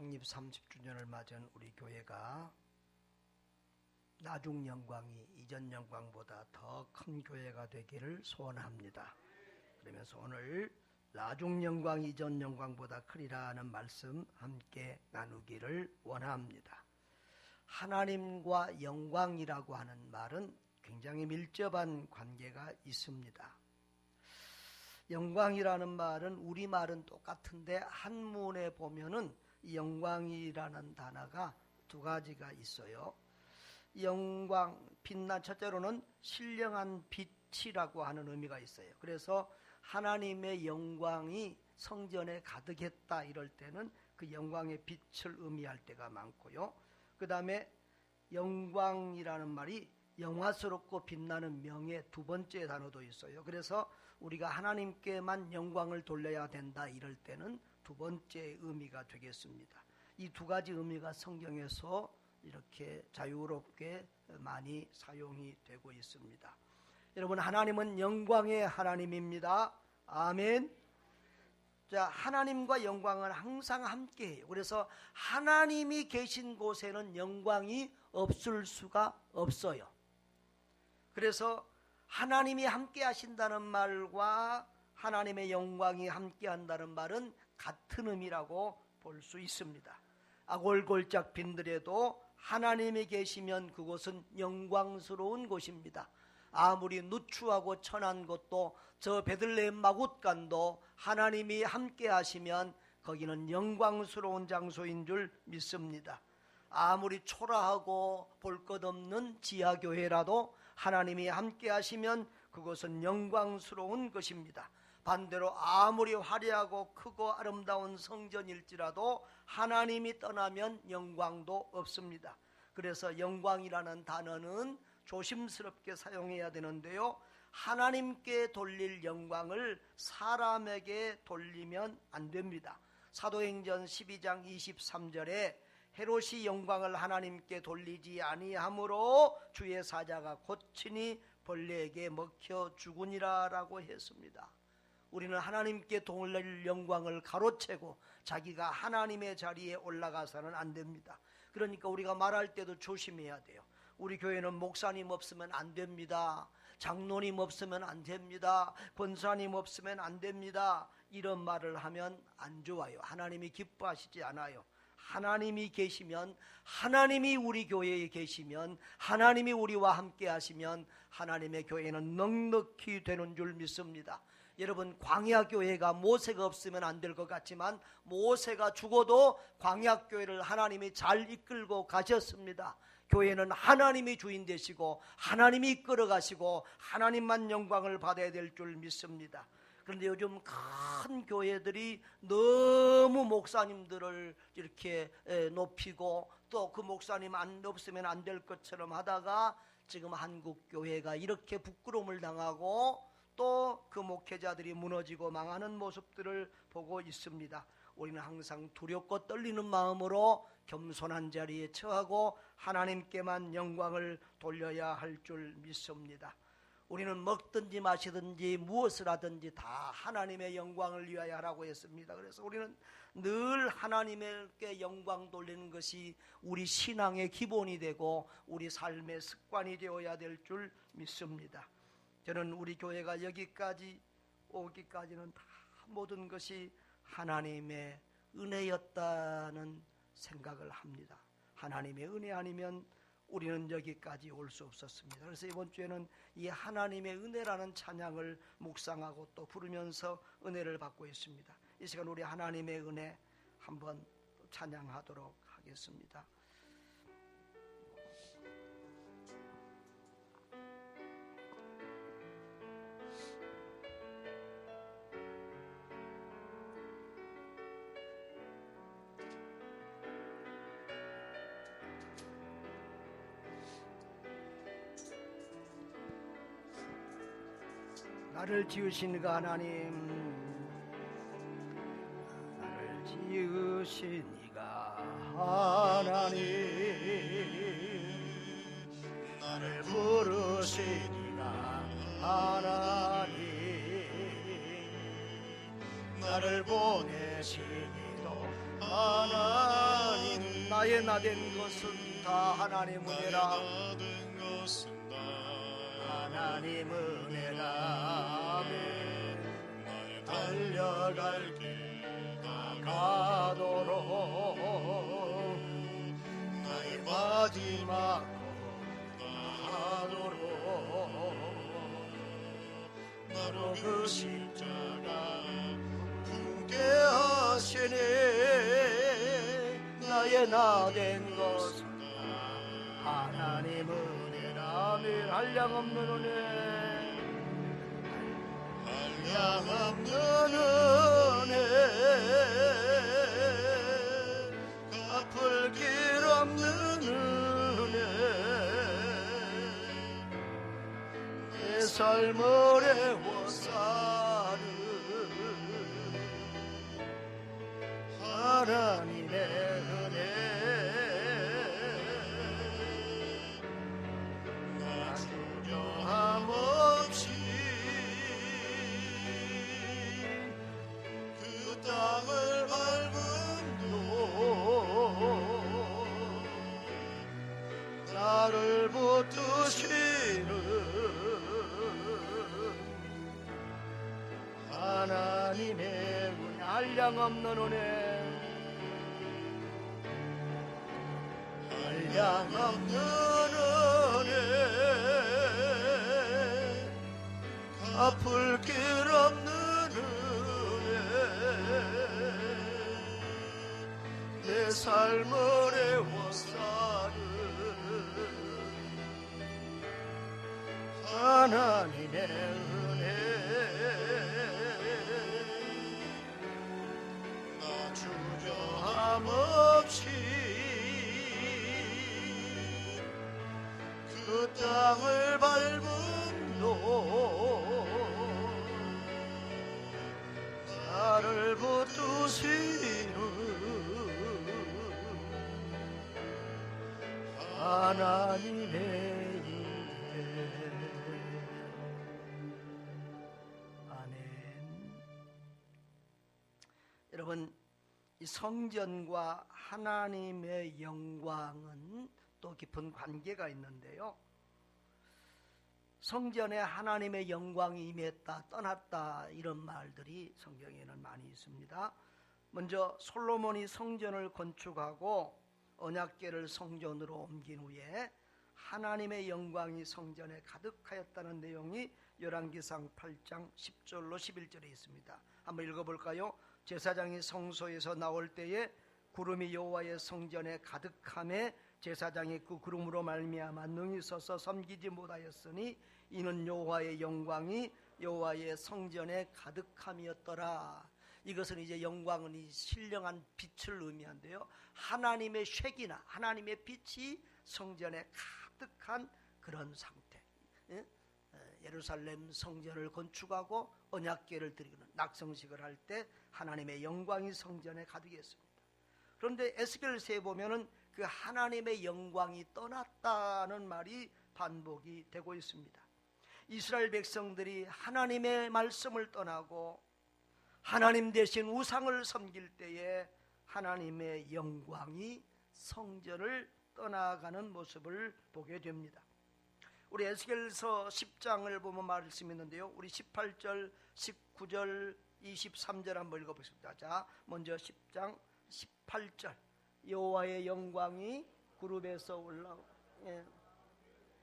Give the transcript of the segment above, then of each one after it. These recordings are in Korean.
창립 30주년을 맞은 우리 교회가 나중 영광이 이전 영광보다 더 큰 교회가 되기를 소원합니다. 그러면서 오늘 나중 영광이 이전 영광보다 크리라 하는 말씀 함께 나누기를 원합니다. 하나님과 영광이라고 하는 말은 굉장히 밀접한 관계가 있습니다. 영광이라는 말은 우리말은 똑같은데 한문에 보면은 영광이라는 단어가 두 가지가 있어요. 영광, 빛난, 첫째로는 신령한 빛이라고 하는 의미가 있어요. 그래서 하나님의 영광이 성전에 가득했다 이럴 때는 그 영광의 빛을 의미할 때가 많고요. 그 다음에 영광이라는 말이 영화스럽고 빛나는 명의 두 번째 단어도 있어요. 그래서 우리가 하나님께만 영광을 돌려야 된다 이럴 때는 두 번째 의미가 되겠습니다. 이 두 가지 의미가 성경에서 이렇게 자유롭게 많이 사용이 되고 있습니다. 여러분, 하나님은 영광의 하나님입니다. 아멘. 자, 하나님과 영광은 항상 함께해요. 그래서 하나님이 계신 곳에는 영광이 없을 수가 없어요. 그래서 하나님이 함께 하신다는 말과 하나님의 영광이 함께 한다는 말은 같은 의미라고 볼 수 있습니다. 아골골짝 빈들에도 하나님이 계시면 그곳은 영광스러운 곳입니다. 아무리 누추하고 천한 곳도 저 베들레헴 마굿간도 하나님이 함께 하시면 거기는 영광스러운 장소인 줄 믿습니다. 아무리 초라하고 볼 것 없는 지하교회라도 하나님이 함께 하시면 그것은 영광스러운 것입니다. 반대로 아무리 화려하고 크고 아름다운 성전일지라도 하나님이 떠나면 영광도 없습니다. 그래서 영광이라는 단어는 조심스럽게 사용해야 되는데요, 하나님께 돌릴 영광을 사람에게 돌리면 안 됩니다. 사도행전 12장 23절에 헤롯이 영광을 하나님께 돌리지 아니하므로 주의 사자가 곧친히 벌레에게 먹혀 죽으니라 라고 했습니다. 우리는 하나님께 돌릴 영광을 가로채고 자기가 하나님의 자리에 올라가서는 안 됩니다. 그러니까 우리가 말할 때도 조심해야 돼요. 우리 교회는 목사님 없으면 안 됩니다. 장로님 없으면 안 됩니다. 권사님 없으면 안 됩니다. 이런 말을 하면 안 좋아요. 하나님이 기뻐하시지 않아요. 하나님이 계시면, 하나님이 우리 교회에 계시면, 하나님이 우리와 함께 하시면 하나님의 교회는 넉넉히 되는 줄 믿습니다. 여러분, 광야교회가 모세가 없으면 안 될 것 같지만 모세가 죽어도 광야교회를 하나님이 잘 이끌고 가셨습니다. 교회는 하나님이 주인 되시고 하나님이 이끌어 가시고 하나님만 영광을 받아야 될 줄 믿습니다. 그런데 요즘 큰 교회들이 너무 목사님들을 이렇게 높이고 또 그 목사님 없으면 안 될 것처럼 하다가 지금 한국 교회가 이렇게 부끄러움을 당하고 또 그 목회자들이 무너지고 망하는 모습들을 보고 있습니다. 우리는 항상 두렵고 떨리는 마음으로 겸손한 자리에 처하고 하나님께만 영광을 돌려야 할 줄 믿습니다. 우리는 먹든지 마시든지 무엇을 하든지 다 하나님의 영광을 위하여 하라고 했습니다. 그래서 우리는 늘 하나님께 영광 돌리는 것이 우리 신앙의 기본이 되고 우리 삶의 습관이 되어야 될 줄 믿습니다. 저는 우리 교회가 여기까지 오기까지는 다 모든 것이 하나님의 은혜였다는 생각을 합니다. 하나님의 은혜 아니면 우리는 여기까지 올 수 없었습니다. 그래서 이번 주에는 이 하나님의 은혜라는 찬양을 묵상하고 또 부르면서 은혜를 받고 있습니다. 이 시간 우리 하나님의 은혜 한번 찬양하도록 하겠습니다. 나를 지으신 그 하나님, 나를 지으신 이가 하나님, 나를 부르신 이가 하나님, 나를 보내신 이도 하나님 나의 나된 것은 다 하나님 은혜라. 하나님 은혜라. 달려갈 길 가도록 나의 마지막 하도록 나로 그 십자가 품게 하시네. 나의 나된 것은 하나님 은혜라. 한량없는 은혜, 한량없는 은혜, 갚을 길 없는 은혜, 내 삶을 애워싸는 하나님의 은혜. 나 주저함 없이 그 땅을 밟음도 나를 붙드시는 하나님의 은혜, 한량없는 은혜, 한량없는 은혜, 갚을 길 없는 은혜, 내 삶을 애워싸는 하나님의 은혜. 나 주저함 없이 그 땅을 밟음도 나를 붙드시는 하나님의 은혜. 아멘. 여러분, 이 성전과 하나님의 영광은 또 깊은 관계가 있는데요. 성전에 하나님의 영광이 임했다, 떠났다, 이런 말들이 성경에는 많이 있습니다. 먼저 솔로몬이 성전을 건축하고 언약궤를 성전으로 옮긴 후에 하나님의 영광이 성전에 가득하였다는 내용이 열왕기상 8장 10절로 11절에 있습니다. 한번 읽어볼까요? 제사장이 성소에서 나올 때에 구름이 여호와의 성전에 가득함에 제사장이 그 구름으로 말미암아 능히 서서 섬기지 못하였으니 이는 여호와의 영광이 여호와의 성전에 가득함이었더라. 이것은 이제 영광은 이 신령한 빛을 의미한데요, 하나님의 쉐기나 하나님의 빛이 성전에 가득한 그런 상태. 예루살렘 성전을 건축하고 언약궤를 드리는 낙성식을 할 때 하나님의 영광이 성전에 가득했습니다. 그런데 에스겔서에 보면은 그 하나님의 영광이 떠났다는 말이 반복이 되고 있습니다. 이스라엘 백성들이 하나님의 말씀을 떠나고 하나님 대신 우상을 섬길 때에 하나님의 영광이 성전을 떠나가는 모습을 보게 됩니다. 우리 에스겔서 10장을 보면 말씀이 있는데요, 우리 18절, 19절, 23절 한번 읽어보겠습니다. 자, 먼저 10장 18절. 여호와의 영광이 그룹에서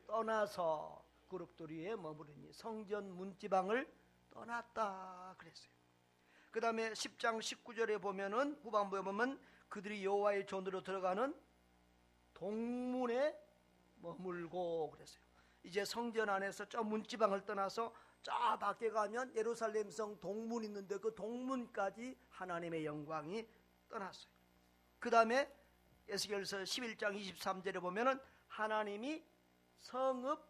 떠나서 그룹들 위에 머무르니 성전 문지방을 떠났다 그랬어요. 그 다음에 10장 19절에 보면은 후반부에 보면 그들이 여호와의 존으로 들어가는 동문에 머물고 그랬어요. 이제 성전 안에서 저 문지방을 떠나서 저 밖에 가면 예루살렘 성 동문 있는데 그 동문까지 하나님의 영광이 떠났어요. 그 다음에 에스겔서 11장 23절에 보면은 하나님이 성읍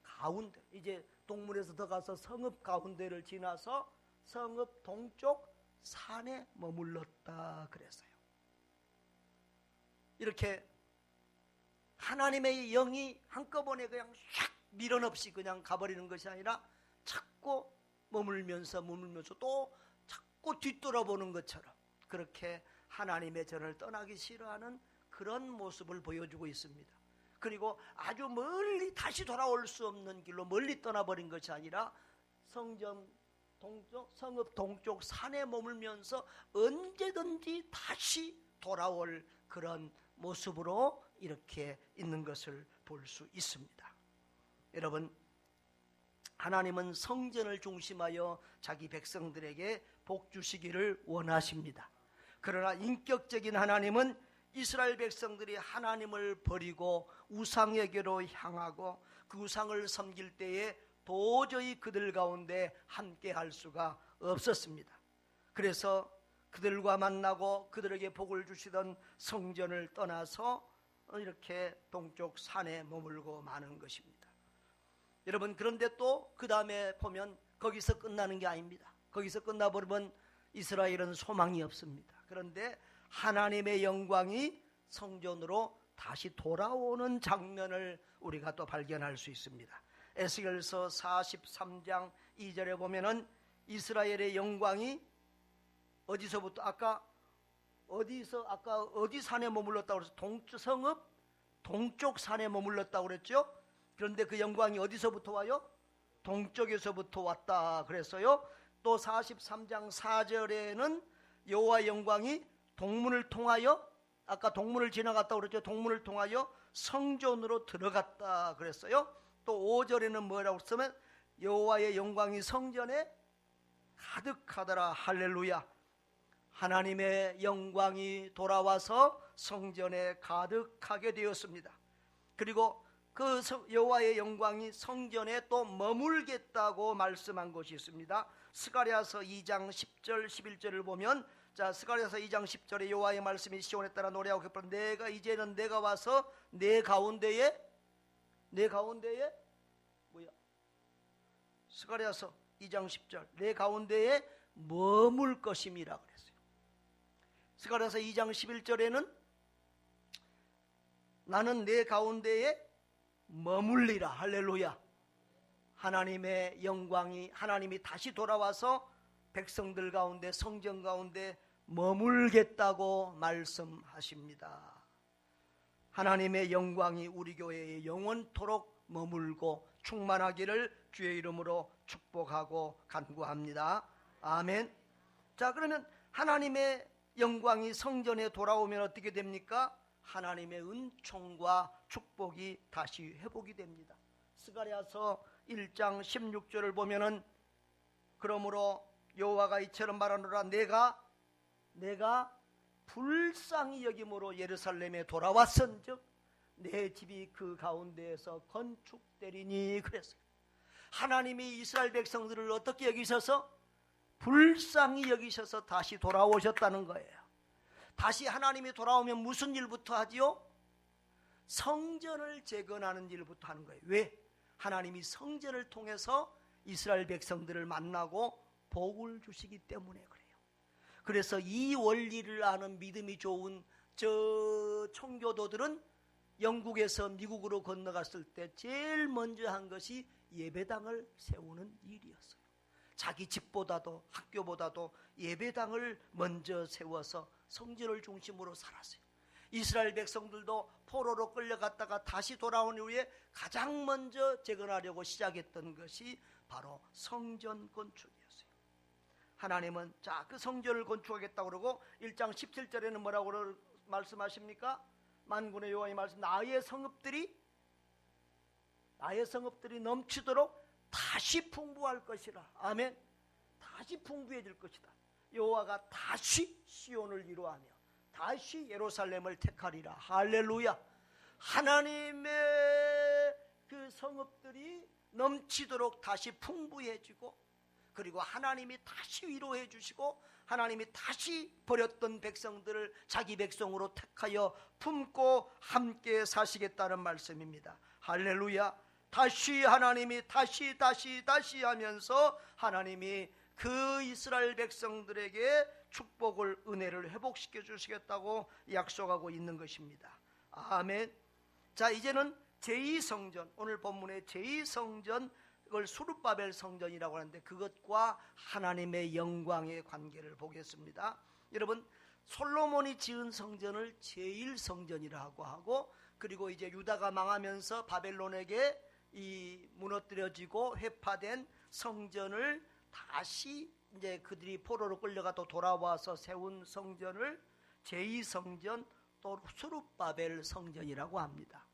가운데, 이제 동문에서 들어가서 성읍 가운데를 지나서 성읍 동쪽 산에 머물렀다 그랬어요. 이렇게 하나님의 영이 한꺼번에 그냥 샥 미련 없이 그냥 가버리는 것이 아니라 자꾸 머물면서 또 자꾸 뒤돌아보는 것처럼 그렇게 하나님의 전을 떠나기 싫어하는 그런 모습을 보여주고 있습니다. 그리고 아주 멀리 다시 돌아올 수 없는 길로 멀리 떠나버린 것이 아니라 성전 동쪽, 성읍 동쪽 산에 머물면서 언제든지 다시 돌아올 그런 모습으로 이렇게 있는 것을 볼 수 있습니다. 여러분, 하나님은 성전을 중심하여 자기 백성들에게 복 주시기를 원하십니다. 그러나 인격적인 하나님은 이스라엘 백성들이 하나님을 버리고 우상에게로 향하고 그 우상을 섬길 때에 도저히 그들 가운데 함께 할 수가 없었습니다. 그래서 그들과 만나고 그들에게 복을 주시던 성전을 떠나서 이렇게 동쪽 산에 머물고 마는 것입니다. 여러분, 그런데 또 그 다음에 보면 거기서 끝나는 게 아닙니다. 거기서 끝나버리면 이스라엘은 소망이 없습니다. 그런데 하나님의 영광이 성전으로 다시 돌아오는 장면을 우리가 또 발견할 수 있습니다. 에스겔서 43장 2절에 보면은 이스라엘의 영광이 어디서부터 어디 산에 머물렀다고 그래서 성읍 동쪽 산에 머물렀다고 그랬죠. 그런데 그 영광이 어디서부터 와요? 동쪽에서부터 왔다 그랬어요. 또 43장 4절에는 여호와의 영광이 동문을 통하여, 아까 동문을 지나갔다고 그랬죠. 동문을 통하여 성전으로 들어갔다 그랬어요. 또 5절에는 뭐라고 쓰면 여호와의 영광이 성전에 가득하더라. 할렐루야. 하나님의 영광이 돌아와서 성전에 가득하게 되었습니다. 그리고 그 여호와의 영광이 성전에 또 머물겠다고 말씀한 것이 있습니다. 스가랴서 2장 10절 11절을 보면, 자, 스가랴서 2장 10절에 여호와의 말씀이 시온에 따라 노래하고 기뻐 내가 이제는 내가 와서 내 가운데에 스가랴서 2장 10절 내 가운데에 머물 것임이라 그랬어요. 스가랴서 2장 11절에는 나는 내 가운데에 머물리라. 할렐루야. 하나님의 영광이, 하나님이 다시 돌아와서 백성들 가운데, 성전 가운데 머물겠다고 말씀하십니다. 하나님의 영광이 우리 교회에 영원토록 머물고 충만하기를 주의 이름으로 축복하고 간구합니다. 아멘. 자, 그러면 하나님의 영광이 성전에 돌아오면 어떻게 됩니까? 하나님의 은총과 축복이 다시 회복이 됩니다. 스가랴서 1장 16절을 보면은 그러므로 여호와가 이처럼 말하노라 내가 불쌍히 여김으로 예루살렘에 돌아왔은즉 내 집이 그 가운데에서 건축되리니 그랬어요. 하나님이 이스라엘 백성들을 어떻게 여기셔서? 불쌍히 여기셔서 다시 돌아오셨다는 거예요. 다시 하나님이 돌아오면 무슨 일부터 하지요? 성전을 재건하는 일부터 하는 거예요. 왜? 하나님이 성전을 통해서 이스라엘 백성들을 만나고 복을 주시기 때문에 그래요. 그래서 이 원리를 아는 믿음이 좋은 저 청교도들은 영국에서 미국으로 건너갔을 때 제일 먼저 한 것이 예배당을 세우는 일이었어요. 자기 집보다도 학교보다도 예배당을 먼저 세워서 성전을 중심으로 살았어요. 이스라엘 백성들도 포로로 끌려갔다가 다시 돌아온 이후에 가장 먼저 재건하려고 시작했던 것이 바로 성전 건축이었어요. 하나님은 자, 그 성전을 건축하겠다고 그러고 1장 17절에는 뭐라고 말씀하십니까? 만군의 여호와의 말씀, 나의 성읍들이 넘치도록 다시 풍부할 것이라. 아멘. 다시 풍부해질 것이다. 여호와가 다시 시온을 이루하며 다시 예루살렘을 택하리라. 할렐루야. 하나님의 그 성읍들이 넘치도록 다시 풍부해지고, 그리고 하나님이 다시 위로해 주시고, 하나님이 다시 버렸던 백성들을 자기 백성으로 택하여 품고 함께 사시겠다는 말씀입니다. 할렐루야. 다시 하나님이 다시 하면서 하나님이 그 이스라엘 백성들에게 축복을, 은혜를 회복시켜 주시겠다고 약속하고 있는 것입니다. 아멘. 자, 이제는 제2성전, 오늘 본문의 제2성전, 그걸 수룹바벨 성전이라고 하는데 그것과 하나님의 영광의 관계를 보겠습니다. 여러분, 솔로몬이 지은 성전을 제1성전이라고 하고, 그리고 이제 유다가 망하면서 바벨론에게 이 무너뜨려지고 회파된 성전을 다시 이제 그들이 포로로 끌려가 또 돌아와서 세운 성전을 제2성전, 또 수룹바벨 성전이라고 합니다.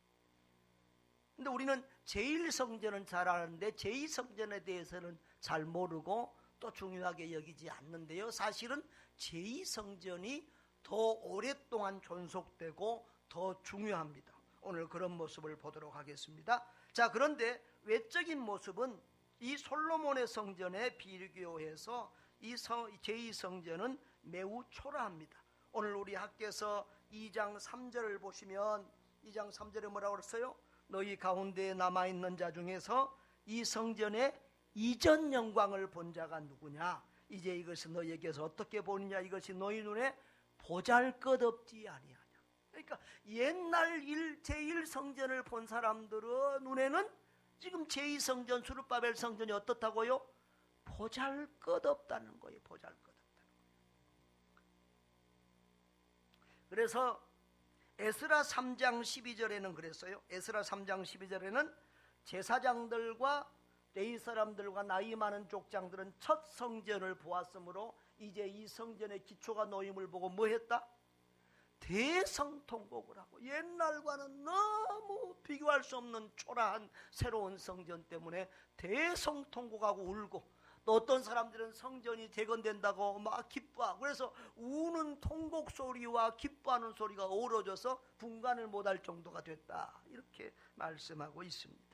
근데 우리는 제1성전은 잘 아는데 제2성전에 대해서는 잘 모르고 또 중요하게 여기지 않는데요. 사실은 제2성전이 더 오랫동안 존속되고 더 중요합니다. 오늘 그런 모습을 보도록 하겠습니다. 자, 그런데 외적인 모습은 이 솔로몬의 성전에 비교해서 이 제2성전은 매우 초라합니다. 오늘 우리 학교에서 2장 3절을 보시면 2장 3절에 뭐라고 그랬어요? 너희 가운데 남아있는 자 중에서 이 성전의 이전 영광을 본 자가 누구냐? 이제 이것을 너희에게서 어떻게 보느냐? 이것이 너희 눈에 보잘것없지 아니하냐. 그러니까 옛날 제1성전을 본 사람들의 눈에는 지금 제2성전 수룹바벨 성전이 어떻다고요? 보잘것없다는 거예요. 보잘것없다는 거예요. 그래서 에스라 3장 12절에는 그랬어요. 에스라 3장 12절에는 제사장들과 레위 사람들과 나이 많은 족장들은 첫 성전을 보았으므로 이제 이 성전의 기초가 놓임을 보고 뭐 했다? 대성통곡을 하고, 옛날과는 너무 비교할 수 없는 초라한 새로운 성전 때문에 대성통곡하고 울고, 또 어떤 사람들은 성전이 재건된다고 막 기뻐하고, 그래서 우는 통곡 소리와 기뻐하는 소리가 어우러져서 분간을 못할 정도가 됐다, 이렇게 말씀하고 있습니다.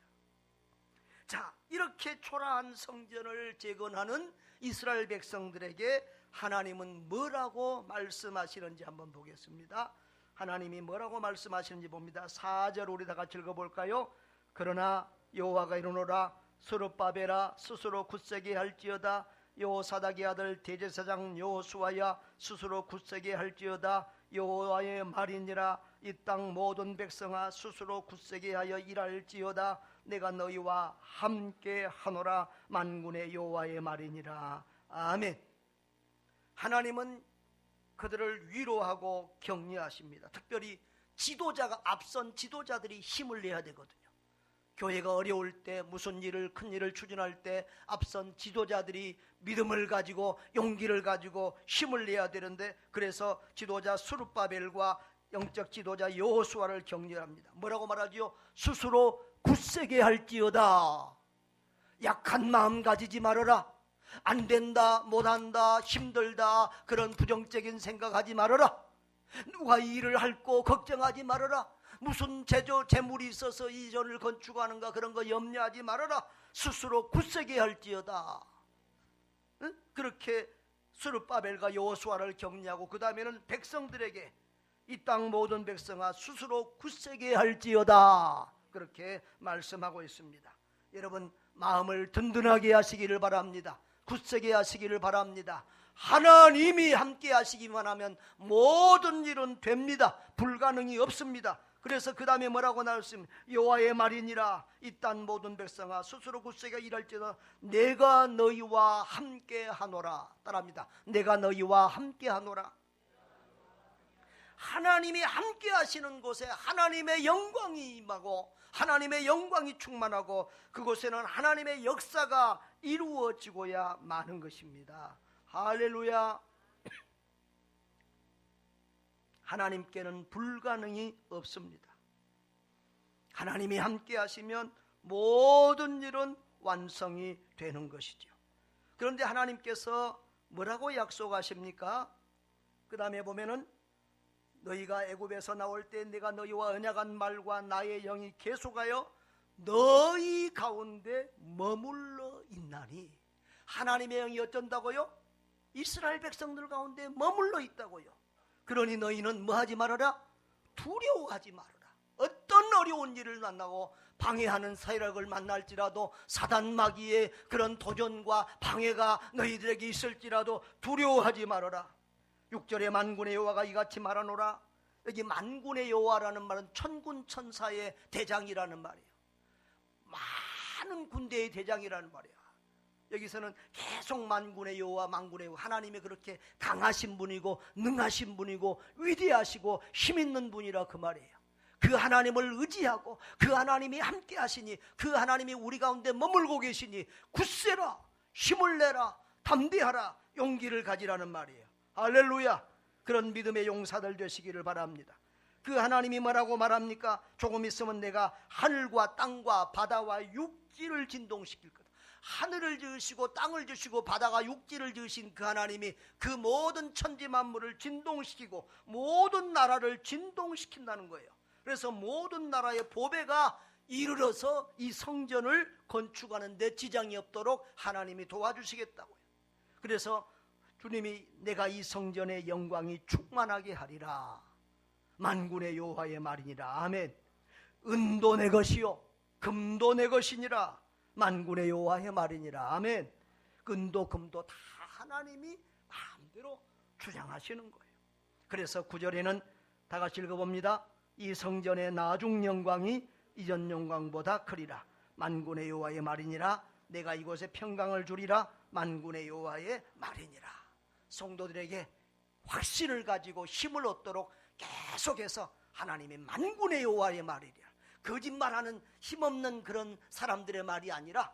자, 이렇게 초라한 성전을 재건하는 이스라엘 백성들에게 하나님은 뭐라고 말씀하시는지 한번 보겠습니다. 하나님이 뭐라고 말씀하시는지 봅니다. 4절 우리 다 같이 읽어볼까요? 그러나 여호와가 이르노라 스룹바벨아 스스로 굳세게 할지어다. 여호사닥의 아들 대제사장 여호수아야 스스로 굳세게 할지어다. 여호와의 말이니라. 이 땅 모든 백성아 스스로 굳세게 하여 일할지어다. 내가 너희와 함께 하노라. 만군의 여호와의 말이니라. 아멘. 하나님은 그들을 위로하고 격려하십니다. 특별히 지도자가, 앞선 지도자들이 힘을 내야 되거든요. 교회가 어려울 때, 무슨 일을, 큰 일을 추진할 때 앞선 지도자들이 믿음을 가지고 용기를 가지고 힘을 내야 되는데, 그래서 지도자 스룹바벨과 영적 지도자 여호수아를 격려합니다. 뭐라고 말하지요? 스스로 굳세게 할지어다. 약한 마음 가지지 말아라. 안 된다, 못한다, 힘들다, 그런 부정적인 생각하지 말아라. 누가 이 일을 할고 걱정하지 말아라. 무슨 재물이 있어서 이 전을 건축하는가, 그런 거 염려하지 말아라. 스스로 굳세게 할지어다. 응? 그렇게 스룹바벨과 여호수아를 격려하고, 그 다음에는 백성들에게 이 땅 모든 백성아 스스로 굳세게 할지어다, 그렇게 말씀하고 있습니다. 여러분, 마음을 든든하게 하시기를 바랍니다. 굳세게 하시기를 바랍니다. 하나님이 함께 하시기만 하면 모든 일은 됩니다. 불가능이 없습니다. 그래서 그 다음에 뭐라고 나왔습니까? 여호와의 말이니라. 이 땅 모든 백성아 스스로 굳세게 일할지어다. 내가 너희와 함께 하노라. 따라합니다. 내가 너희와 함께 하노라. 하나님이 함께 하시는 곳에 하나님의 영광이 임하고 하나님의 영광이 충만하고, 그곳에는 하나님의 역사가 이루어지고야 마는 것입니다. 할렐루야. 하나님께는 불가능이 없습니다. 하나님이 함께 하시면 모든 일은 완성이 되는 것이죠. 그런데 하나님께서 뭐라고 약속하십니까? 그 다음에 보면은 너희가 애굽에서 나올 때 내가 너희와 언약한 말과 나의 영이 계속하여 너희 가운데 머물러 있나니. 하나님의 영이 어쩐다고요? 이스라엘 백성들 가운데 머물러 있다고요. 그러니 너희는 뭐 하지 말아라? 두려워하지 말아라. 어떤 어려운 일을 만나고 방해하는 세력을 만날지라도, 사단 마귀의 그런 도전과 방해가 너희들에게 있을지라도 두려워하지 말아라. 6절에 만군의 여호와가 이같이 말하노라. 여기 만군의 여호와라는 말은 천군 천사의 대장이라는 말이에요. 많은 군대의 대장이라는 말이야. 여기서는 계속 만군의 여호와 만군의 여호와, 하나님이 그렇게 강하신 분이고 능하신 분이고 위대하시고 힘있는 분이라 그 말이에요. 그 하나님을 의지하고 그 하나님이 함께 하시니, 그 하나님이 우리 가운데 머물고 계시니 굳세라, 힘을 내라, 담대하라, 용기를 가지라는 말이에요. 할렐루야. 그런 믿음의 용사들 되시기를 바랍니다. 그 하나님이 뭐라고 말합니까? 조금 있으면 내가 하늘과 땅과 바다와 육지를 진동시킬 거다. 하늘을 지으시고 땅을 지으시고 바다가 육지를 지으신 그 하나님이 그 모든 천지 만물을 진동시키고 모든 나라를 진동시킨다는 거예요. 그래서 모든 나라의 보배가 이르러서 이 성전을 건축하는 데 지장이 없도록 하나님이 도와주시겠다고요. 그래서 주님이 내가 이 성전의 영광이 충만하게 하리라, 만군의 여호와의 말이니라. 아멘. 은도 내 것이요 금도 내 것이니라, 만군의 여호와의 말이니라. 아멘. 은도 금도 다 하나님이 마음대로 주장하시는 거예요. 그래서 9절에는 다 같이 읽어봅니다. 이 성전의 나중 영광이 이전 영광보다 크리라, 만군의 여호와의 말이니라. 내가 이곳에 평강을 주리라, 만군의 여호와의 말이니라. 성도들에게 확신을 가지고 힘을 얻도록 계속해서 하나님의 만군의 여호와의 말이라, 거짓말하는 힘없는 그런 사람들의 말이 아니라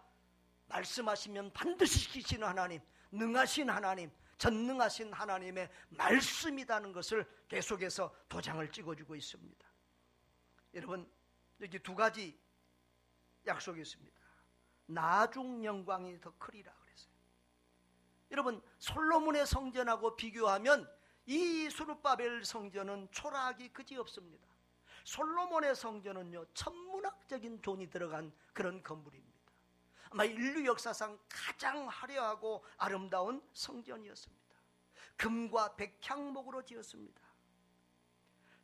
말씀하시면 반드시 지키시는 하나님, 능하신 하나님, 전능하신 하나님의 말씀이라는 것을 계속해서 도장을 찍어주고 있습니다. 여러분, 여기 두 가지 약속이 있습니다. 나중 영광이 더 크리라 그랬어요. 여러분, 솔로몬의 성전하고 비교하면 이 수르바벨 성전은 초라하기 그지없습니다. 솔로몬의 성전은요, 천문학적인 돈이 들어간 그런 건물입니다. 아마 인류 역사상 가장 화려하고 아름다운 성전이었습니다. 금과 백향목으로 지었습니다.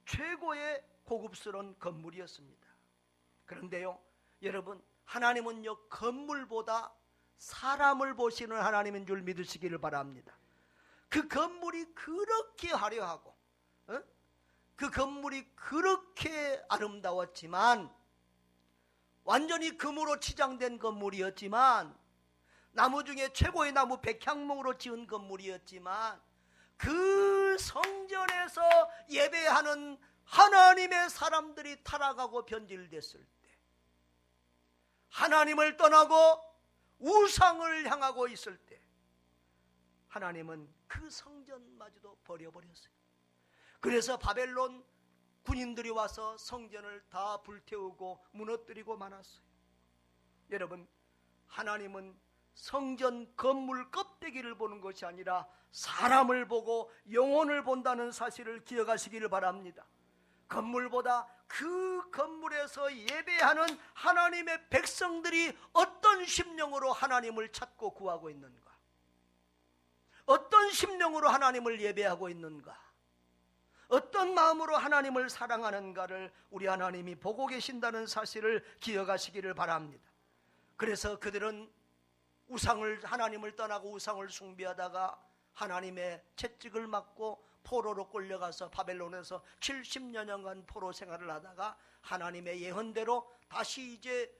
최고의 고급스러운 건물이었습니다. 그런데요, 여러분, 하나님은요, 건물보다 사람을 보시는 하나님인 줄 믿으시기를 바랍니다. 그 건물이 그렇게 화려하고 그 건물이 그렇게 아름다웠지만, 완전히 금으로 치장된 건물이었지만, 나무 중에 최고의 나무 백향목으로 지은 건물이었지만, 그 성전에서 예배하는 하나님의 사람들이 타락하고 변질됐을 때, 하나님을 떠나고 우상을 향하고 있을 때, 하나님은 그 성전마저도 버려버렸어요. 그래서 바벨론 군인들이 와서 성전을 다 불태우고 무너뜨리고 말았어요. 여러분, 하나님은 성전 건물 껍데기를 보는 것이 아니라 사람을 보고 영혼을 본다는 사실을 기억하시기를 바랍니다. 건물보다 그 건물에서 예배하는 하나님의 백성들이 어떤 심령으로 하나님을 찾고 구하고 있는가, 어떤 심령으로 하나님을 예배하고 있는가, 어떤 마음으로 하나님을 사랑하는가를 우리 하나님이 보고 계신다는 사실을 기억하시기를 바랍니다. 그래서 그들은 하나님을 떠나고 우상을 숭배하다가 하나님의 채찍을 맞고 포로로 끌려가서 바벨론에서 70여년간 포로 생활을 하다가 하나님의 예언대로 다시 이제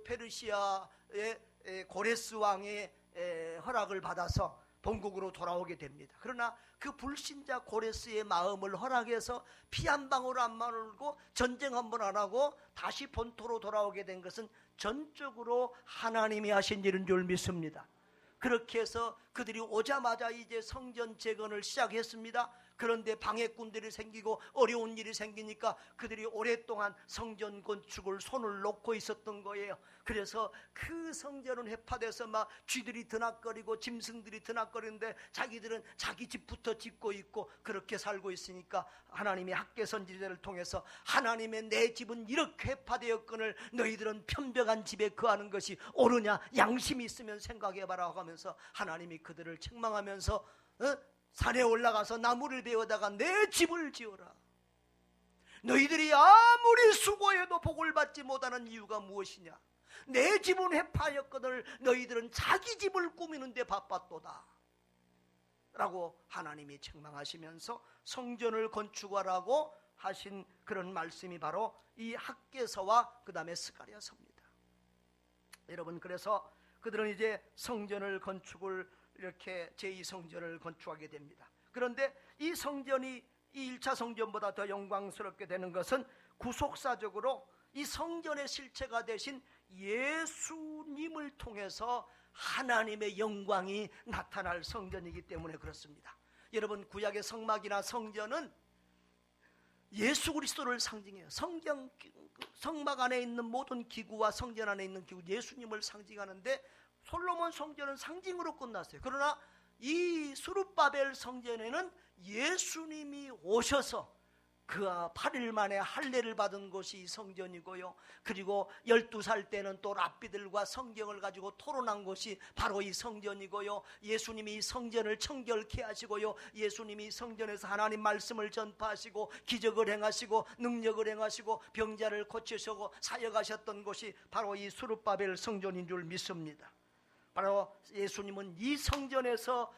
페르시아의 고레스 왕의 허락을 받아서 본국으로 돌아오게 됩니다. 그러나 그 불신자 고레스의 마음을 허락해서 피 한 방울 안 마르고 전쟁 한 번 안 하고 다시 본토로 돌아오게 된 것은 전적으로 하나님이 하신 일인 줄 믿습니다. 그렇게 해서 그들이 오자마자 이제 성전 재건을 시작했습니다. 그런데 방해꾼들이 생기고 어려운 일이 생기니까 그들이 오랫동안 성전 건축을 손을 놓고 있었던 거예요. 그래서 그 성전은 해파돼서 막 쥐들이 드나거리고 짐승들이 드나거리는데 자기들은 자기 집부터 짓고 있고 그렇게 살고 있으니까 하나님이 학개 선지자를 통해서 하나님의 내 집은 이렇게 해파되었거늘 너희들은 편벽한 집에 거하는 것이 옳으냐, 양심이 있으면 생각해봐라 하면서 하나님이 그들을 책망하면서 산에 올라가서 나무를 베어다가 내 집을 지어라. 너희들이 아무리 수고해도 복을 받지 못하는 이유가 무엇이냐? 내 집은 해파였거늘 너희들은 자기 집을 꾸미는 데 바빴도다 라고 하나님이 책망하시면서 성전을 건축하라고 하신 그런 말씀이 바로 이 학개서와 그 다음에 스가랴서입니다. 여러분, 그래서 그들은 이제 성전을 건축을 이렇게 제2성전을 건축하게 됩니다. 그런데 이 성전이 이 1차 성전보다 더 영광스럽게 되는 것은 구속사적으로 이 성전의 실체가 되신 예수님을 통해서 하나님의 영광이 나타날 성전이기 때문에 그렇습니다. 여러분, 구약의 성막이나 성전은 예수 그리스도를 상징해요. 성막 안에 있는 모든 기구와 성전 안에 있는 기구, 예수님을 상징하는데 솔로몬 성전은 상징으로 끝났어요. 그러나 이 수룹바벨 성전에는 예수님이 오셔서 그 8일 만에 할례를 받은 곳이 이 성전이고요. 그리고 12살 때는 또 랍비들과 성경을 가지고 토론한 곳이 바로 이 성전이고요. 예수님이 이 성전을 청결케 하시고요. 예수님이 이 성전에서 하나님 말씀을 전파하시고 기적을 행하시고 능력을 행하시고 병자를 고치시고 사역하셨던 곳이 바로 이 수룹바벨 성전인 줄 믿습니다. 바로 예수님은 이 성전에서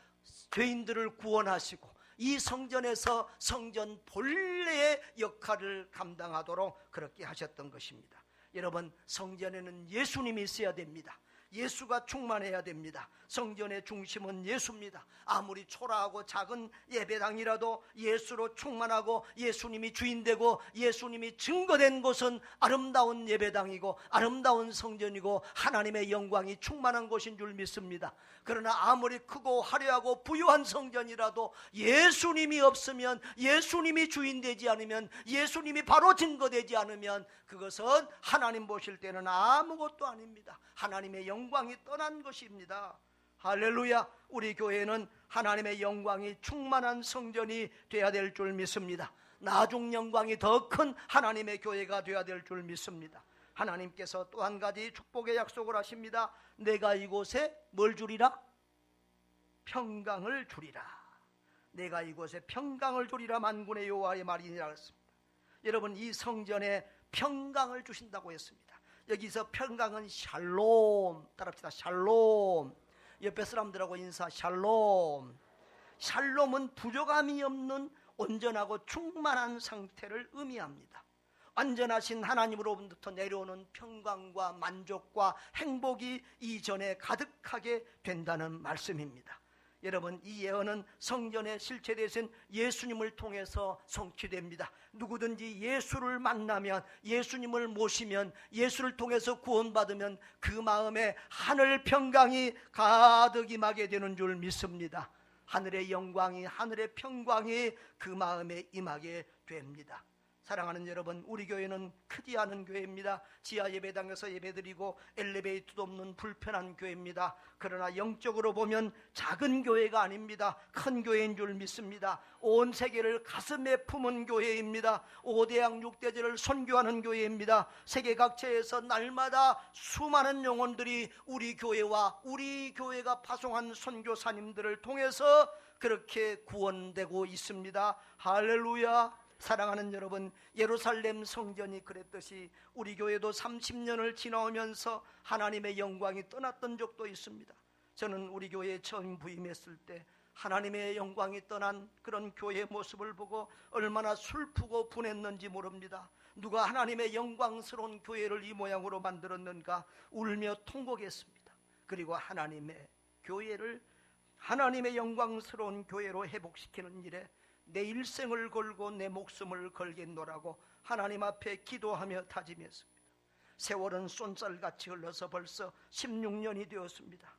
죄인들을 구원하시고 이 성전에서 성전 본래의 역할을 감당하도록 그렇게 하셨던 것입니다. 여러분, 성전에는 예수님이 있어야 됩니다. 예수가 충만해야 됩니다. 성전의 중심은 예수입니다. 아무리 초라하고 작은 예배당이라도 예수로 충만하고 예수님이 주인되고 예수님이 증거된 곳은 아름다운 예배당이고 아름다운 성전이고 하나님의 영광이 충만한 곳인 줄 믿습니다. 그러나 아무리 크고 화려하고 부유한 성전이라도 예수님이 없으면, 예수님이 주인되지 않으면, 예수님이 바로 증거되지 않으면 그것은 하나님 보실 때는 아무것도 아닙니다. 하나님의 영광이 떠난 것입니다. 할렐루야. 우리 교회는 하나님의 영광이 충만한 성전이 되어야 될 줄 믿습니다. 나중 영광이 더 큰 하나님의 교회가 되어야 될 줄 믿습니다. 하나님께서 또 한 가지 축복의 약속을 하십니다. 내가 이곳에 뭘 주리라? 평강을 주리라. 내가 이곳에 평강을 주리라. 만군의 여호와의 말이니라 했습니다. 여러분, 이 성전에 평강을 주신다고 했습니다. 여기서 평강은 샬롬, 따라합시다. 샬롬. 옆에 사람들하고 인사. 샬롬. 샬롬은 부족함이 없는 온전하고 충만한 상태를 의미합니다. 완전하신 하나님으로부터 내려오는 평강과 만족과 행복이 이전에 가득하게 된다는 말씀입니다. 여러분, 이 예언은 성전의 실체 되신 예수님을 통해서 성취됩니다. 누구든지 예수를 만나면, 예수님을 모시면, 예수를 통해서 구원받으면 그 마음에 하늘 평강이 가득 임하게 되는 줄 믿습니다. 하늘의 영광이, 하늘의 평강이 그 마음에 임하게 됩니다. 사랑하는 여러분, 우리 교회는 크지 않은 교회입니다. 지하 예배당에서 예배드리고 엘리베이터도 없는 불편한 교회입니다. 그러나 영적으로 보면 작은 교회가 아닙니다. 큰 교회인 줄 믿습니다. 온 세계를 가슴에 품은 교회입니다. 5대양 6대제를 선교하는 교회입니다. 세계 각처에서 날마다 수많은 영혼들이 우리 교회와 우리 교회가 파송한 선교사님들을 통해서 그렇게 구원되고 있습니다. 할렐루야. 사랑하는 여러분, 예루살렘 성전이 그랬듯이 우리 교회도 30년을 지나오면서 하나님의 영광이 떠났던 적도 있습니다. 저는 우리 교회에 처음 부임했을 때 하나님의 영광이 떠난 그런 교회의 모습을 보고 얼마나 슬프고 분했는지 모릅니다. 누가 하나님의 영광스러운 교회를 이 모양으로 만들었는가 울며 통곡했습니다. 그리고 하나님의 교회를 하나님의 영광스러운 교회로 회복시키는 일에 내 일생을 걸고 내 목숨을 걸겠노라고 하나님 앞에 기도하며 다짐했습니다. 세월은 쏜살같이 흘러서 벌써 16년이 되었습니다.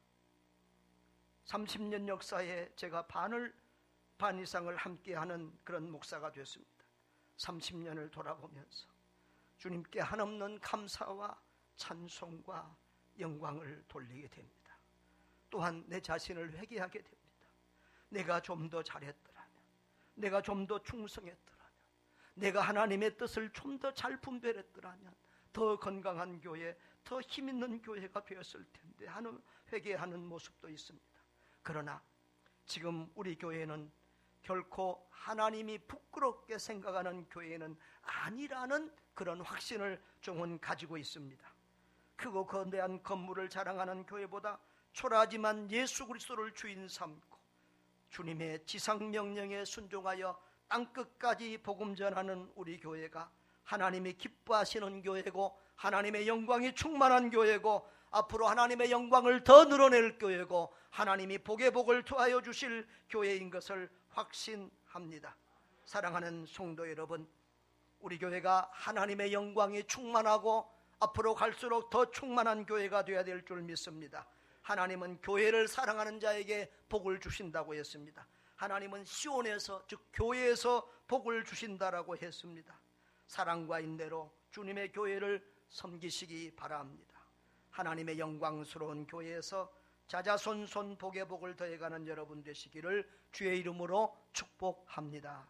30년 역사에 제가 반 이상을 함께하는 그런 목사가 됐습니다. 30년을 돌아보면서 주님께 한없는 감사와 찬송과 영광을 돌리게 됩니다. 또한 내 자신을 회개하게 됩니다. 내가 좀 더 잘했더라면, 내가 좀 더 충성했더라면, 내가 하나님의 뜻을 좀 더 잘 분별했더라면 더 건강한 교회, 더 힘있는 교회가 되었을 텐데 하는 회개하는 모습도 있습니다. 그러나 지금 우리 교회는 결코 하나님이 부끄럽게 생각하는 교회는 아니라는 그런 확신을 종은 가지고 있습니다. 크고 거대한 건물을 자랑하는 교회보다 초라하지만 예수 그리스도를 주인 삼고 주님의 지상명령에 순종하여 땅끝까지 복음 전하는 우리 교회가 하나님이 기뻐하시는 교회고 하나님의 영광이 충만한 교회고 앞으로 하나님의 영광을 더 늘어낼 교회고 하나님이 복의 복을 더하여 주실 교회인 것을 확신합니다. 사랑하는 성도 여러분, 우리 교회가 하나님의 영광이 충만하고 앞으로 갈수록 더 충만한 교회가 되어야 될 줄 믿습니다. 하나님은 교회를 사랑하는 자에게 복을 주신다고 했습니다. 하나님은 시온에서, 즉 교회에서 복을 주신다라고 했습니다. 사랑과 인내로 주님의 교회를 섬기시기 바랍니다. 하나님의 영광스러운 교회에서 자자손손 복의 복을 더해가는 여러분 되시기를 주의 이름으로 축복합니다.